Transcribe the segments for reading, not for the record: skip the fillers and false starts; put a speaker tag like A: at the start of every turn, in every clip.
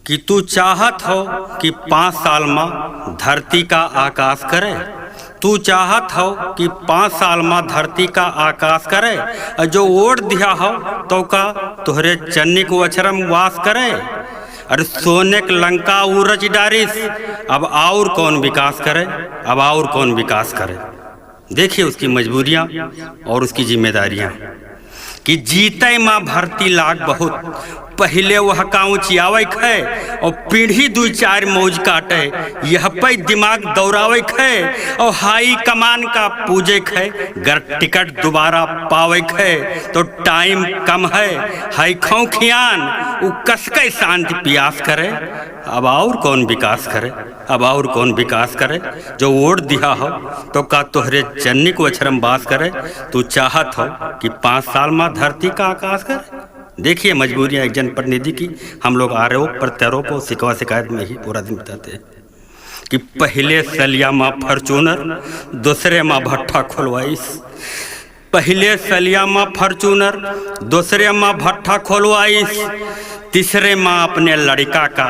A: कि तू चाहत हो कि 5 साल में धरती का आकाश करे। तू चाहत हो कि 5 साल में धरती का आकाश करे। और जो वोट दिया हो तो का तोहरे चन्नी को अक्षरम वास करे। अरे सोने के लंका उरच डारिस, अब और कौन विकास करे, अब और कौन विकास करे। देखिए उसकी मजबूरियां और उसकी जिम्मेदारियां कि जीते माँ भरती लाग बहुत पहले वह काऊ चियावे खे और पीढ़ी 2-4 मौज काटे, यह पे दिमाग दौड़ावे खे और हाई कमान का पूजे खे। गर टिकट दोबारा पावे खे तो टाइम कम है, हाई खौ खियान उ कसके शांति पियास करे। अब और कौन विकास करे, अब और कौन विकास करे। जो वोट दिया हो तो का तोहरे चन्नी को अक्षरम बास करे। तू चाहत हो कि 5 साल में धरती का आकाश करे। देखिए मजबूरियां एक जनप्रतिनिधि की। हम लोग आरोप प्रत्यारोप और शिकवा शिकायत में ही पूरा दिन बिताते हैं कि पहले सलिया माँ फॉर्चूनर, दूसरे माँ भट्ठा खोलवाइस। पहले सलिया माँ फॉर्चूनर, दूसरे माँ भट्ठा खोलवाइस, तीसरे माँ अपने लड़का का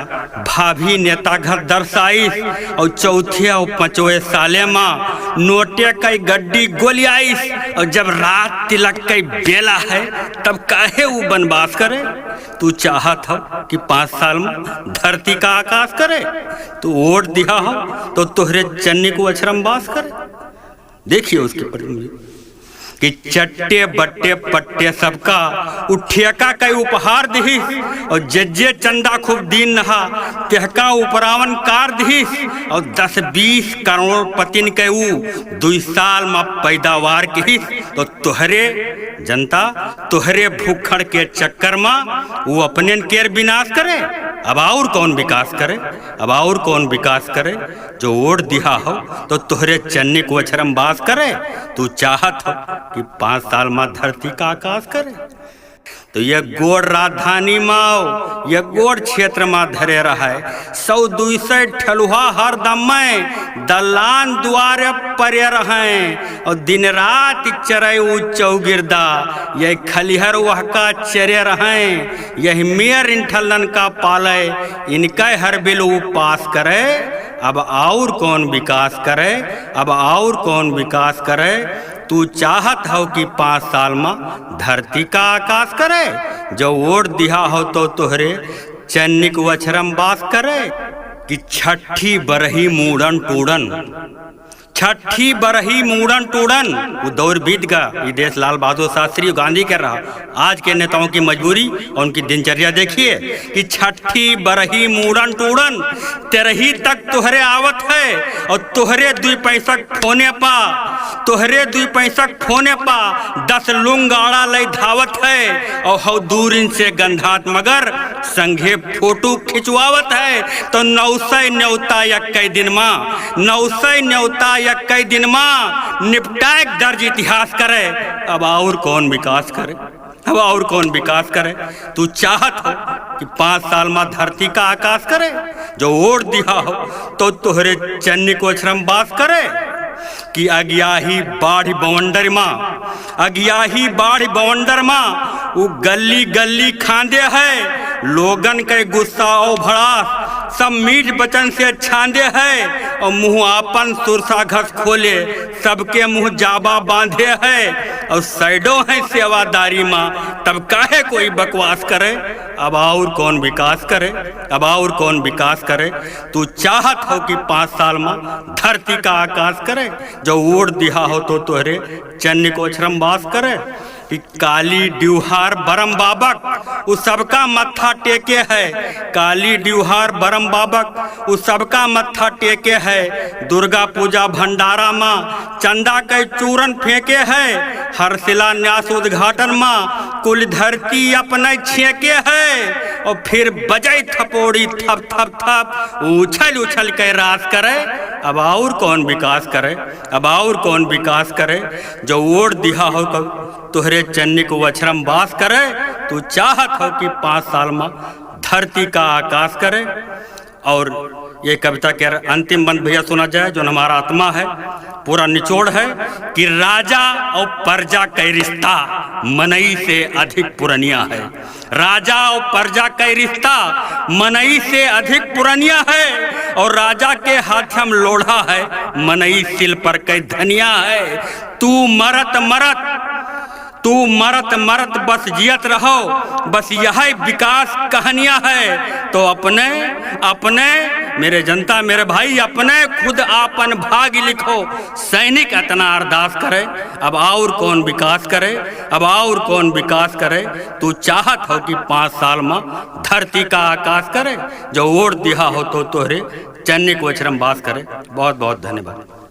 A: भाभी नेता घर दर्शाइस और चौथे और 5वें साले माँ नोटे कई गड्डी गोलियाइस। और जब रात तिलक कई बेला है तब काहे वो बनवास करे। तू चाहत हो कि 5 साल में धरती का आकाश करे। तू वोट दिया हो तो तोहरे चन्नी को अक्षरम बास करे। देखिए उसकी परिणति कि चट्टे बट्टे पट्टे सबका उठेका कई उपहार दिही और जज्जे चंदा खूब दीन नहा तेहका उपरावन कार दिही और 10-20 करोड़ पतिन के 2 साल में पैदावार की। तो तोहरे जनता तोहरे भूखड़ के चक्कर में वो अपने केर विनाश करे। अब और कौन विकास करे, अब और कौन विकास करे। जो वोट दिया हो तो तोहरे चन्नी को अक्षरम बास करे। तू चाहत हो कि 5 साल में धरती का आकाश करे। तो यह गोड़ राजधानी माओ यह गोड़ क्षेत्र में धरे रहा है। 100-200 ठलुहा हर दम में दलान द्वारे परे रहे और दिन रात चरे चौगिरदा यह खलिहर वह का चरे रहे। यह मेयर इंठलन का पाले इनका हर बिल पास करे। अब और कौन विकास करे, अब और कौन विकास करे। तू चाहत हो कि 5 साल में धरती का आकाश करे। जो वोट दिया हो तो तोहरे चन्नी को अक्षरम बास करे। कि छठी बरही मूड़न टूड़न, छठी बरही मूड़न टूड़न वो दौर बीत गया। ये देश लाल बहादुर शास्त्री गांधी कह रहा। आज के नेताओं की मजबूरी और उनकी दिनचर्या देखिए कि छठी बरही मूड़न टूड़न तेरही तक तोहरे आवत है और तोहरे 2 पैसा खोने पा, तोहरे 2 पैसा खोने पा 10 लुंगाड़ा ले धावत है और हौ दूर इनसे गंधात मगर संघे फोटो खिंचवावत है। तो 900 न्योता कई दिन माँ 900 न्योता कई दिन माँ निपटाए दर्ज इतिहास करे। अब और कौन विकास करे, अब और कौन विकास करे। तू चाहत हो कि 5 साल में धरती का आकाश करे। जो वोट दिया हो तो तोहरे चन्नी को अक्षरम बास करे। कि अगियाही बाढ़ बवंडर माँ, अगियाही बाढ़ बवंडर माँ वो गली गली खांदे है। लोगन के गुस्सा और भड़ास सब मीठ वचन से छांदे है और मुँह आपन सुरसा घस खोले सबके मुँह जाबा बांधे है। और साइडों है सेवादारी माँ तब काहे कोई बकवास करे। अब और कौन विकास करे, अब और कौन विकास करे। तू चाहत हो कि 5 साल में धरती का आकाश करे। जो वोट दिया हो तो तोहरे चन्नी को अक्षरम बास करे। कि काली ड्यूहार बरम बाबक उस सबका मत्था टेके है। काली ड्यूहार बरम बाबक उस सबका मत्था टेके है। दुर्गा पूजा भंडारा माँ चंदा के चूरन फेंके है। हर शिलान्यास उद्घाटन माँ कुल धरती अपने छेके है। और फिर बजाई थपोड़ी थप थप थप उछल उछल के रास करे। अब और कौन विकास करे, अब और कौन विकास करे। जो वोट दिया हो तोहरे चन्नी को अक्षरम बास करे। तू चाहत हो कि 5 साल में धरती का आकाश करे। और ये कविता के अंतिम बंद भैया सुना जाए जो हमारा आत्मा है। पूरा निचोड़ है कि राजा और प्रजा का रिश्ता मनई से अधिक पुरानिया है। राजा और प्रजा का रिश्ता मनई से अधिक पुरानिया है। और राजा के हाथ में लोढ़ा है, मनई सिल पर कई धनिया है। तू मरत मरत बस जियत रहो, बस यह विकास कहानियां है। तो अपने मेरे जनता, मेरे भाई, अपने खुद आपन भाग लिखो। सैनिक इतना अरदास करे, अब और कौन विकास करे, अब और कौन विकास करे। तू चाहत हो कि 5 साल में धरती का आकाश करे, जो वोट दिया हो तो तोहरे चन्नी को अचरम बास करे। बहुत बहुत धन्यवाद।